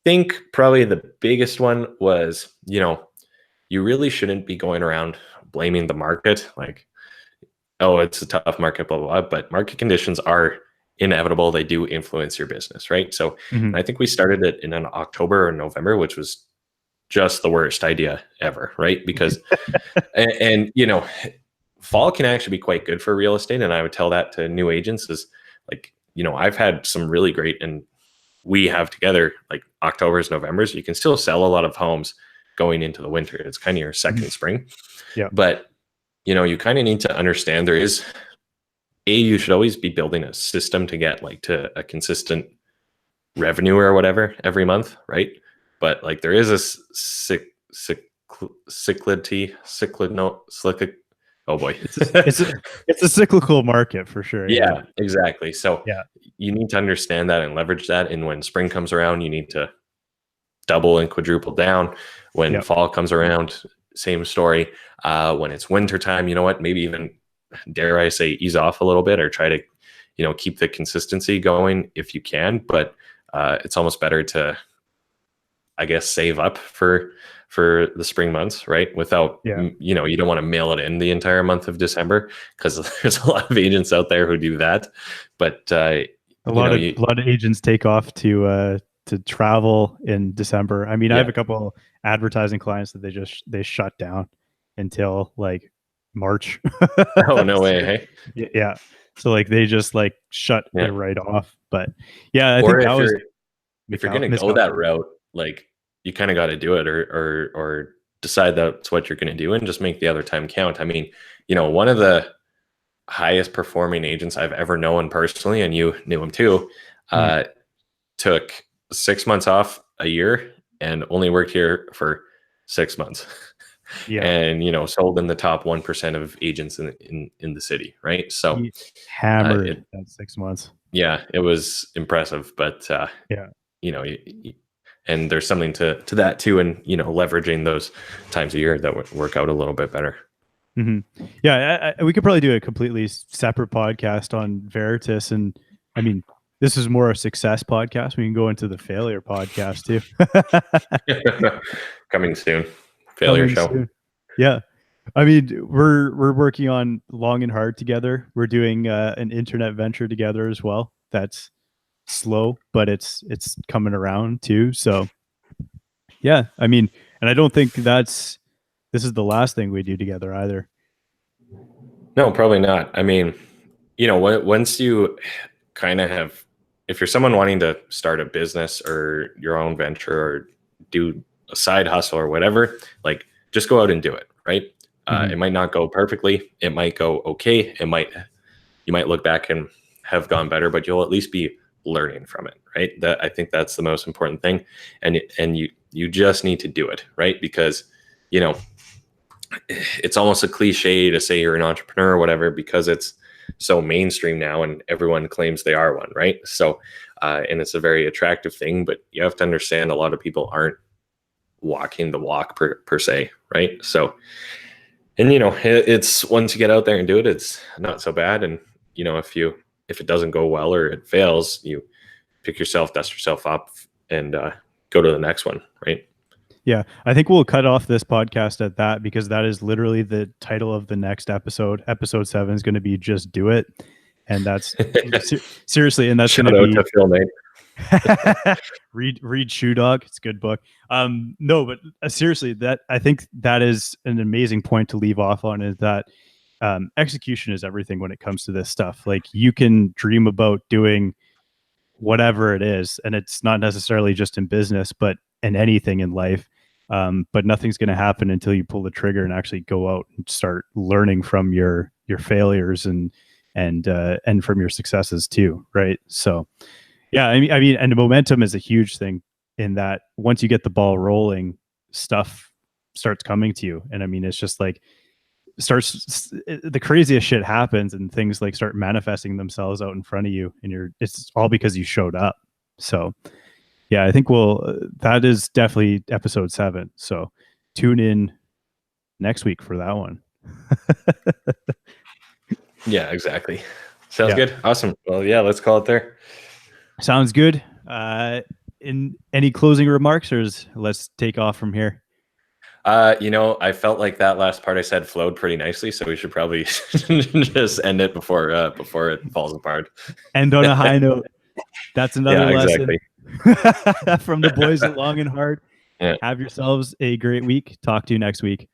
Speaker 1: think probably the biggest one was, you really shouldn't be going around blaming the market, like, oh, it's a tough market, blah, blah, blah. But market conditions are inevitable. They do influence your business, right? So I think we started it in an October or November, which was just the worst idea ever, right? Because and fall can actually be quite good for real estate, and I would tell that to new agents is like, I've had some really great, and we have together like October's, November's. You can still sell a lot of homes going into the winter. It's kind of your second spring.
Speaker 2: Yeah.
Speaker 1: But you kind of need to understand you should always be building a system to get like to a consistent revenue or whatever every month, right? But like there is a oh boy.
Speaker 2: It's a cyclical market for sure.
Speaker 1: Yeah, exactly. So
Speaker 2: Yeah.
Speaker 1: you need to understand that and leverage that. And when spring comes around, you need to double and quadruple down. When fall comes around, same story. When it's winter time, you know what? Maybe even, dare I say, ease off a little bit or try to, keep the consistency going if you can. But it's almost better to, I guess, save up for the spring months, right? Without, you don't want to mail it in the entire month of December, because there's a lot of agents out there who do that. But
Speaker 2: a lot of agents take off to travel in December. I mean, I have a couple advertising clients that they shut down until like March.
Speaker 1: Oh, no way. Hey?
Speaker 2: Yeah. So like they just like shut it right off. But yeah, I think that was,
Speaker 1: if you're going to go that route, like you kind of got to do it or decide that's what you're going to do and just make the other time count. I mean, one of the highest performing agents I've ever known personally, and you knew him too, took 6 months off a year and only worked here for 6 months. And sold in the top 1% of agents in the city, right? So
Speaker 2: he hammered that 6 months.
Speaker 1: Yeah, it was impressive, but and there's something to that too, and leveraging those times a year that would work out a little bit better.
Speaker 2: Mm-hmm. Yeah, we could probably do a completely separate podcast on Veritas, and I mean, this is more a success podcast. We can go into the failure podcast too.
Speaker 1: Coming soon. Failure show. Soon.
Speaker 2: Yeah. I mean, we're working on long and hard together. We're doing an internet venture together as well. That's slow, but it's coming around too. So yeah, I mean, and I don't think this is the last thing we do together either.
Speaker 1: No, probably not. I mean, once you kind of have, if you're someone wanting to start a business or your own venture or do a side hustle or whatever, like just go out and do it, right? It might not go perfectly. It might go okay. You might look back and have gone better, but you'll at least be learning from it, right? I think that's the most important thing. And you just need to do it, right? Because, it's almost a cliche to say you're an entrepreneur or whatever, because it's so mainstream now and everyone claims they are one, right? So, and it's a very attractive thing, but you have to understand a lot of people aren't walking the walk per se, right? So, and it's once you get out there and do it, it's not so bad. And if it doesn't go well or it fails, you pick yourself, dust yourself up, and go to the next one, right?
Speaker 2: Yeah, I think we'll cut off this podcast at that, because that is literally the title of the next episode. Episode 7 is going to be "Just Do It," and that's seriously, and that's going to be
Speaker 1: to Phil Knight.
Speaker 2: read Shoe Dog. It's a good book. No, but seriously, that I think that is an amazing point to leave off on, is that execution is everything when it comes to this stuff. Like, you can dream about doing whatever it is, and it's not necessarily just in business, but in anything in life. But nothing's going to happen until you pull the trigger and actually go out and start learning from your failures and from your successes too, right? So yeah, I mean, and the momentum is a huge thing, in that once you get the ball rolling, stuff starts coming to you. And I mean, it's just like the craziest shit happens, and things like start manifesting themselves out in front of you, and it's all because you showed up. So yeah, I think that is definitely episode 7. So tune in next week for that one.
Speaker 1: Yeah, exactly. Sounds good. Awesome. Well, yeah, let's call it there.
Speaker 2: Sounds good. In any closing remarks, or let's take off from here?
Speaker 1: I felt like that last part I said flowed pretty nicely, so we should probably just end it before it falls apart.
Speaker 2: End on a high note. That's another lesson.
Speaker 1: Exactly.
Speaker 2: From the boys at Long and Hard.
Speaker 1: Yeah.
Speaker 2: Have yourselves a great week. Talk to you next week.